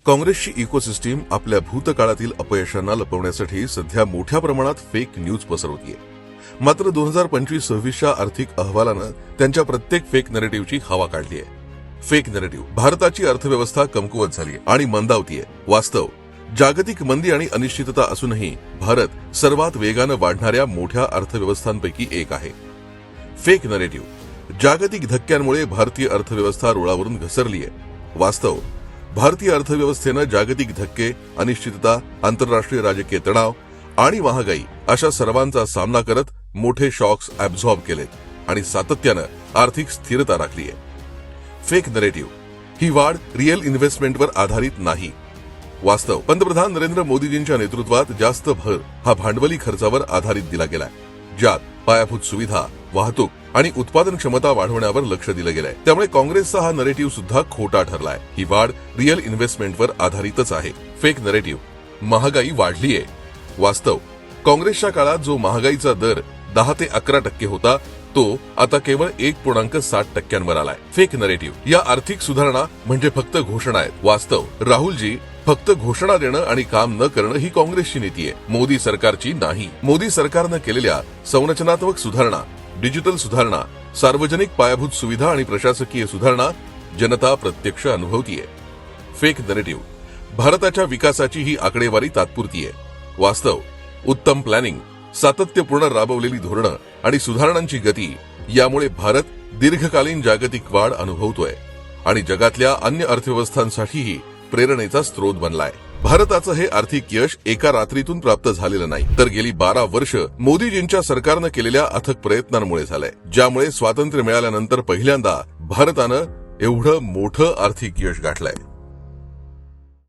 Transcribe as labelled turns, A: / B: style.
A: काँग्रेसची इकोसिस्टीम आपल्या भूतकाळातील अपयशांना लपवण्यासाठी सध्या मोठ्या प्रमाणात फेक न्यूज पसरवतीये. मात्र 2025-26च्या आर्थिक अहवालानं त्यांच्या प्रत्येक फेक नरेटिव्हची हवा काढली आहे. फेक नरेटिव्ह: भारताची अर्थव्यवस्था कमकुवत झाली आणि मंदावतीये. वास्तव: जागतिक मंदी आणि अनिश्चितता असूनही भारत सर्वात वेगानं वाढणाऱ्या मोठ्या अर्थव्यवस्थांपैकी एक आहे. फेक नरेटिव्ह: जागतिक धक्क्यांमुळे भारतीय अर्थव्यवस्था रुळावरून घसरलीये. वास्तव: भारतीय अर्थव्यवस्थेनं जागतिक धक्के, अनिश्चितता, आंतरराष्ट्रीय राजकीय तणाव आणि महागाई अशा सर्वांचा सामना करत मोठे शॉक्स ऍब्झॉर्ब केलेत आणि सातत्यानं आर्थिक स्थिरता राखलीय. फेक नरेटिव्ह: ही वाढ रिअल इन्व्हेस्टमेंटवर आधारित नाही. वास्तव: पंतप्रधान नरेंद्र मोदीजींच्या नेतृत्वात जास्त भर हा भांडवली खर्चावर आधारित दिला गेलाय, ज्यात पायाभूत सुविधा, वाहतूक आणि उत्पादन क्षमता वाढवण्यावर लक्ष दिलं गेलंय. त्यामुळे काँग्रेसचा हा नरेटिव्ह सुद्धा खोटा ठरलाय. ही वाढ रिअल इन्व्हेस्टमेंटवर आधारितच आहे. फेक नरेटिव्ह: महागाई वाढलीये. वास्तव: काँग्रेसच्या काळात जो महागाईचा दर 10 ते 11% होता, तो आता केवळ 1.7% आलाय. फेक नरेटिव्ह: या आर्थिक सुधारणा म्हणजे फक्त घोषणा आहेत. वास्तव: राहुलजी, फक्त घोषणा देणं आणि काम न करणं ही काँग्रेसची नीती आहे, मोदी सरकारची नाही. मोदी सरकारनं केलेल्या संरचनात्मक सुधारणा, डिजिटल सुधारणा, सार्वजनिक पायाभूत सुविधा आणि प्रशासकीय सुधारणा जनता प्रत्यक्ष अनुभवतीये. फेक नरेटिव्ह: भारताच्या विकासाची ही आकडेवारी तात्पुरती आहे. वास्तव: उत्तम प्लॅनिंग, सातत्यपूर्ण राबवलेली धोरणं आणि सुधारणांची गती यामुळे भारत दीर्घकालीन जागतिक वाढ अनुभवतोय आणि जगातल्या अन्य अर्थव्यवस्थांसाठीही प्रेरणेचा स्रोत बनलाय. भारताचं हे आर्थिक यश एका रात्रीतून प्राप्त झालेलं नाही, तर गेली 12 वर्ष मोदीजींच्या सरकारनं केलेल्या अथक प्रयत्नांमुळे झालंय, ज्यामुळे स्वातंत्र्य मिळाल्यानंतर पहिल्यांदा भारतानं एवढं मोठं आर्थिक यश गाठलंय.